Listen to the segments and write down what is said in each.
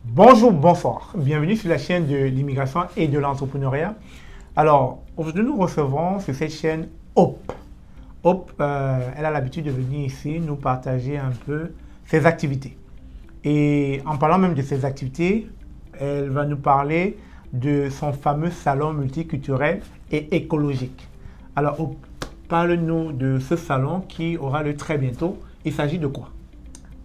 Bonjour, bonsoir. Bienvenue sur la chaîne de l'immigration et de l'entrepreneuriat. Alors, aujourd'hui, nous recevons sur cette chaîne Hope. Hope, elle a l'habitude de venir ici nous partager un peu ses activités. Et en parlant même de ses activités, elle va nous parler de son fameux salon multiculturel et écologique. Alors, Hope, parle-nous de ce salon qui aura lieu très bientôt. Il s'agit de quoi?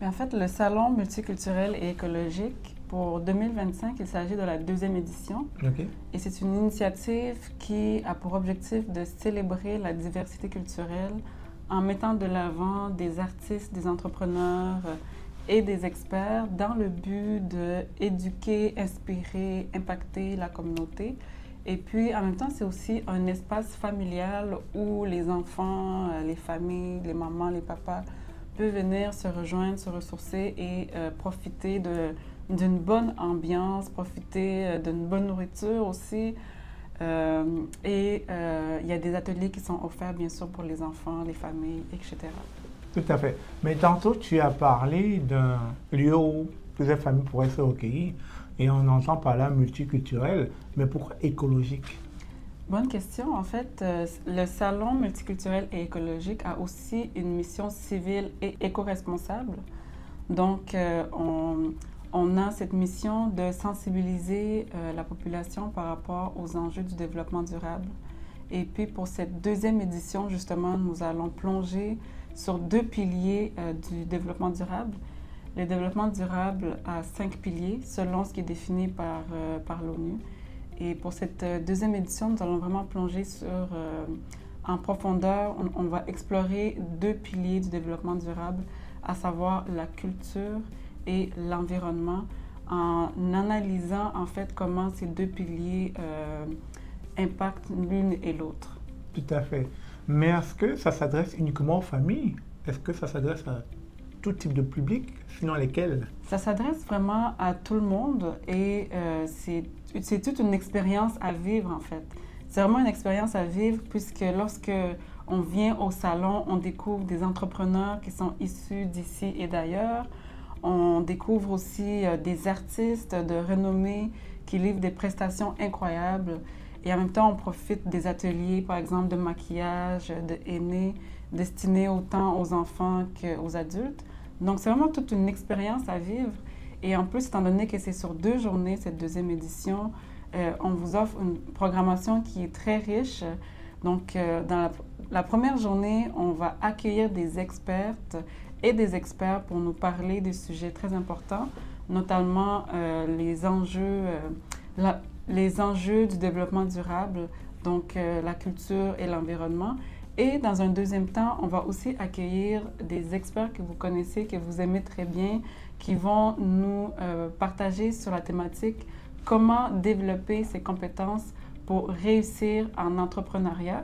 En fait, le Salon multiculturel et écologique, pour 2025, il s'agit de la deuxième édition. Ok. Et c'est une initiative qui a pour objectif de célébrer la diversité culturelle en mettant de l'avant des artistes, des entrepreneurs et des experts dans le but d'éduquer, inspirer, impacter la communauté. Et puis, en même temps, c'est aussi un espace familial où les enfants, les familles, les mamans, les papas peuvent venir se rejoindre, se ressourcer et profiter d'une bonne ambiance, profiter d'une bonne nourriture aussi. Il y a des ateliers qui sont offerts, bien sûr, pour les enfants, les familles, etc. Tout à fait. Mais tantôt, tu as parlé d'un lieu où plusieurs familles pourraient se recueillir et on entend par là multiculturel. Mais pourquoi écologique? Bonne question. En fait, le Salon multiculturel et écologique a aussi une mission civile et éco-responsable. Donc, on a cette mission de sensibiliser la population par rapport aux enjeux du développement durable. Et puis, pour cette deuxième édition, justement, nous allons plonger sur deux piliers du développement durable. Le développement durable a 5 piliers, selon ce qui est défini par l'ONU. Et pour cette deuxième édition, nous allons vraiment plonger en profondeur. On va explorer deux piliers du développement durable, à savoir la culture et l'environnement, en analysant en fait comment ces deux piliers impactent l'une et l'autre. Tout à fait. Mais est-ce que ça s'adresse uniquement aux familles? Est-ce que ça s'adresse à tout type de public, sinon lesquels? Ça s'adresse vraiment à tout le monde et c'est toute une expérience à vivre en fait. C'est vraiment une expérience à vivre puisque lorsque on vient au salon, on découvre des entrepreneurs qui sont issus d'ici et d'ailleurs. On découvre aussi des artistes de renommée qui livrent des prestations incroyables. Et en même temps, on profite des ateliers, par exemple, de maquillage, de henné, destinés autant aux enfants qu'aux adultes. Donc, c'est vraiment toute une expérience à vivre. Et en plus, étant donné que c'est sur 2 journées, cette deuxième édition, on vous offre une programmation qui est très riche. Donc, dans la première journée, on va accueillir des expertes et des experts pour nous parler des sujets très importants, notamment les enjeux du développement durable, donc la culture et l'environnement. Et dans un deuxième temps, on va aussi accueillir des experts que vous connaissez, que vous aimez très bien, qui vont nous partager sur la thématique comment développer ses compétences pour réussir en entrepreneuriat.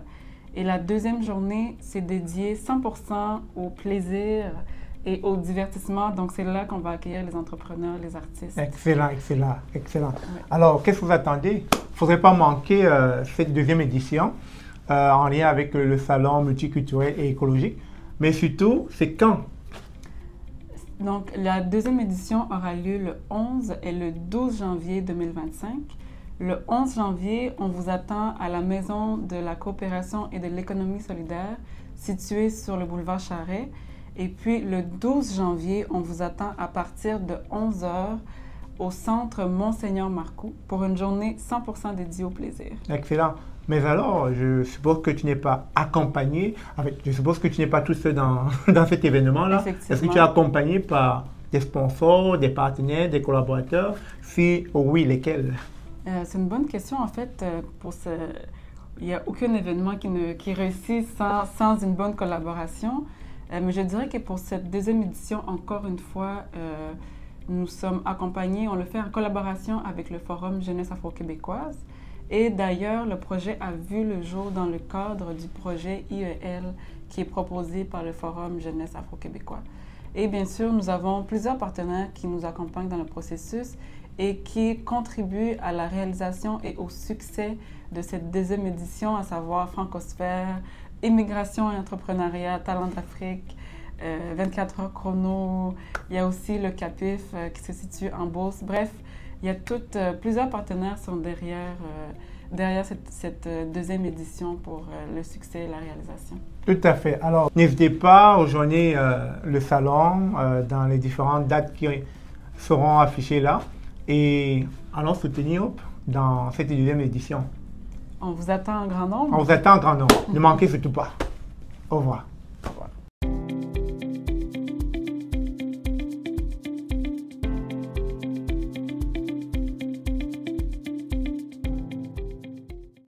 Et la deuxième journée, c'est dédié 100% au plaisir et au divertissement. Donc, c'est là qu'on va accueillir les entrepreneurs, les artistes. Excellent, excellent, excellent. Ouais. Alors, qu'est-ce que vous attendez? Il ne faudrait pas manquer cette deuxième édition en lien avec le salon multiculturel et écologique. Mais surtout, c'est quand? Donc, la deuxième édition aura lieu le 11 et le 12 janvier 2025. Le 11 janvier, on vous attend à la Maison de la coopération et de l'économie solidaire, située sur le boulevard Charest. Et puis, le 12 janvier, on vous attend à partir de 11 h au centre Monseigneur Marcoux pour une journée 100% dédiée au plaisir. Excellent. Mais alors, je suppose que tu n'es pas accompagné, je suppose que tu n'es pas tout seul dans cet événement-là. Est-ce que tu es accompagné par des sponsors, des partenaires, des collaborateurs? Si oui, lesquels? C'est une bonne question. En fait, il n'y a aucun événement qui réussit sans une bonne collaboration. Mais je dirais que pour cette deuxième édition, encore une fois, nous sommes accompagnés, on le fait en collaboration avec le Forum Jeunesse afro-québécoise. Et d'ailleurs, le projet a vu le jour dans le cadre du projet IEL qui est proposé par le Forum Jeunesse afro-québécois. Et bien sûr, nous avons plusieurs partenaires qui nous accompagnent dans le processus et qui contribuent à la réalisation et au succès de cette deuxième édition, à savoir Francosphère, Immigration et entrepreneuriat, Talent d'Afrique, 24 heures chrono. Il y a aussi le CAPIF qui se situe en Beauce. Bref, il y a plusieurs partenaires sont derrière cette deuxième édition pour le succès et la réalisation. Tout à fait. Alors, n'hésitez pas à rejoindre le salon dans les différentes dates qui seront affichées là et allons soutenir Hope dans cette deuxième édition. On vous attend en grand nombre. On vous attend en grand nombre. Ne manquez surtout pas. Au revoir.